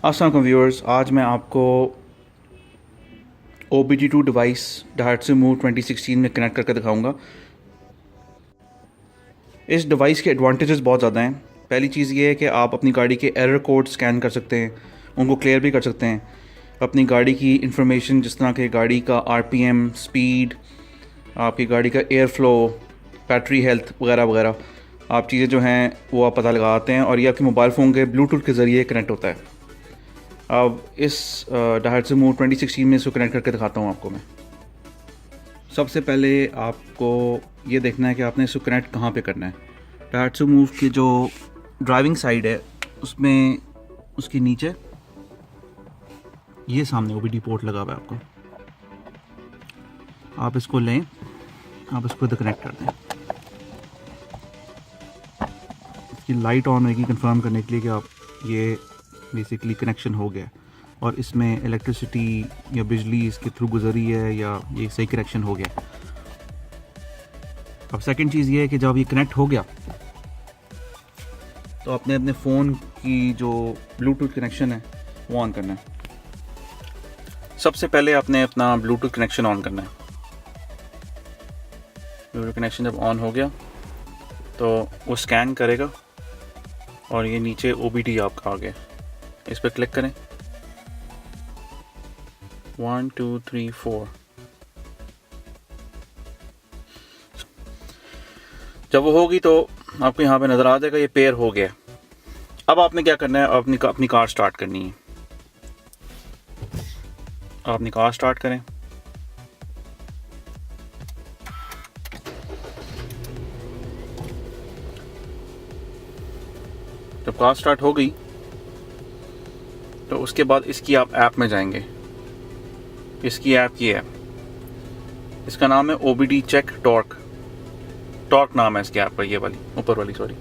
अस्सलाम वालेकुम व्यूअर्स, आज मैं आपको OBD2 डिवाइस Daihatsu Move 2016 में कनेक्ट करके दिखाऊंगा। इस डिवाइस के एडवांटेजेस बहुत ज़्यादा हैं। पहली चीज़ ये है कि आप अपनी गाड़ी के एरर कोड स्कैन कर सकते हैं, उनको क्लियर भी कर सकते हैं। अपनी गाड़ी की इंफॉर्मेशन जिस तरह के गाड़ी का RPM, स्पीड, आपकी गाड़ी का एयर फ्लो, बैटरी हेल्थ वगैरह वगैरह, आप चीज़ें जो हैं वो आप पता लगाते हैं और ये आपके मोबाइल फ़ोन के ब्लूटूथ के ज़रिए कनेक्ट होता है। अब इस Daihatsu Move 2016 में इसको कनेक्ट करके दिखाता हूँ आपको मैं। सबसे पहले आपको ये देखना है कि आपने इसको कनेक्ट कहाँ पे करना है। Daihatsu Move की जो ड्राइविंग साइड है उसमें उसके नीचे ये सामने OBD पोर्ट लगा हुआ है आपको। आप इसको लें, आप इसको इधर कनेक्ट कर दें। इसकी लाइट ऑन होगी कंफर्म करने के लिए कि आप ये बेसिकली कनेक्शन हो गया और इसमें इलेक्ट्रिसिटी या बिजली इसके थ्रू गुजरी है या ये सही कनेक्शन हो गया। अब सेकंड चीज़ ये है कि जब ये कनेक्ट हो गया तो आपने अपने फ़ोन की जो ब्लूटूथ कनेक्शन है वो ऑन करना है। सबसे पहले आपने अपना ब्लूटूथ कनेक्शन ऑन करना है। ब्लूटूथ कनेक्शन जब ऑन हो गया तो वो स्कैन करेगा और ये नीचे OBD आपका आ गया। इस पर क्लिक करें। 1 2 3 4। जब वो होगी तो आपको यहाँ पे नज़र आ जाएगा ये पेयर हो गया। अब आपने क्या करना है, अपनी कार स्टार्ट करनी है। आप अपनी कार स्टार्ट करें। जब कार स्टार्ट हो गई तो उसके बाद इसकी आप ऐप में जाएंगे। इसकी ऐप ये है, इसका नाम है OBD चेक टॉर्क नाम है इसकी ऐप का, ये वाली ऊपर वाली, सॉरी।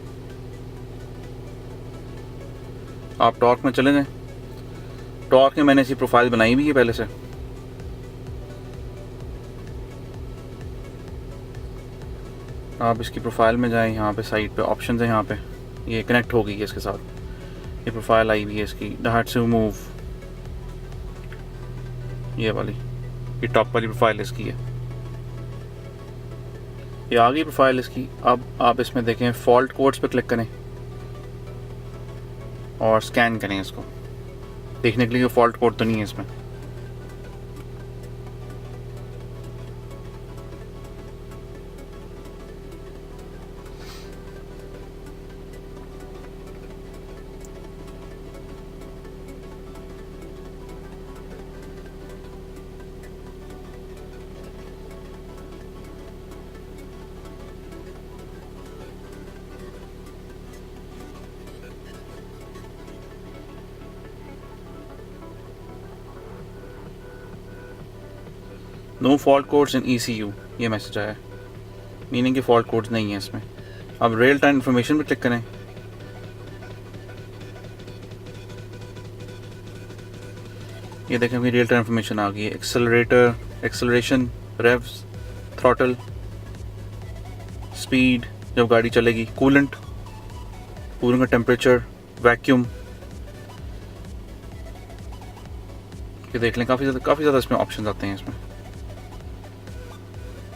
आप टॉर्क में चले जाएं। टॉर्क में मैंने इसकी प्रोफाइल बनाई हुई है पहले से। आप इसकी प्रोफाइल में जाएं, यहाँ पे साइड पे ऑप्शन है, यहाँ पे ये कनेक्ट हो गई है इसके साथ। ये प्रोफाइल आई हुई है इसकी Daihatsu Move, ये वाली, ये टॉप वाली प्रोफाइल इसकी है। ये आ गई प्रोफाइल इसकी। अब आप इसमें देखें, फॉल्ट कोड्स पे क्लिक करें और स्कैन करें इसको, देखने के लिए फॉल्ट कोड तो नहीं है इसमें। No fault codes in ECU, ये मैसेज आया है, मीनिंग कि फॉल्ट कोड्स नहीं है इसमें। अब रियल टाइम इन्फॉर्मेशन पे क्लिक करें। ये देखें अपनी रियल टाइम इन्फॉर्मेशन आ गई है। एक्सेलरेशन, रेव्स, थ्रॉटल, स्पीड जब गाड़ी चलेगी, कूलेंट का टेम्परेचर, वैक्यूम, ये देख लें। काफ़ी ज़्यादा इसमें ऑप्शन आते हैं इसमें।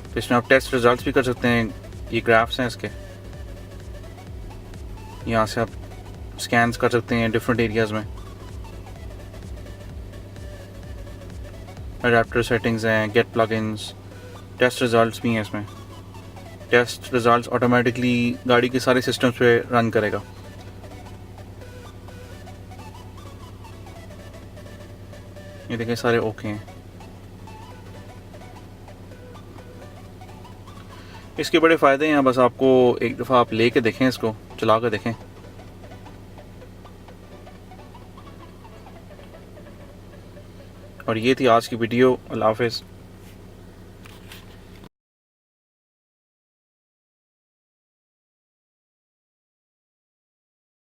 तो इसमें आप टेस्ट रिजल्ट्स भी कर सकते हैं। ये ग्राफ्स हैं इसके, यहाँ से आप स्कैन्स कर सकते हैं डिफरेंट एरियाज़ में। अडेप्टर सेटिंग्स हैं, गेट प्लगइन्स, टेस्ट रिजल्ट्स भी हैं इसमें। टेस्ट रिजल्ट्स ऑटोमेटिकली गाड़ी के सारे सिस्टम्स पे रन करेगा। ये देखें सारे ओके हैं। इसके बड़े फ़ायदे हैं, बस आपको एक दफ़ा आप ले के देखें, इसको चला कर देखें। और ये थी आज की वीडियो। अल्लाह हाफ़िज़।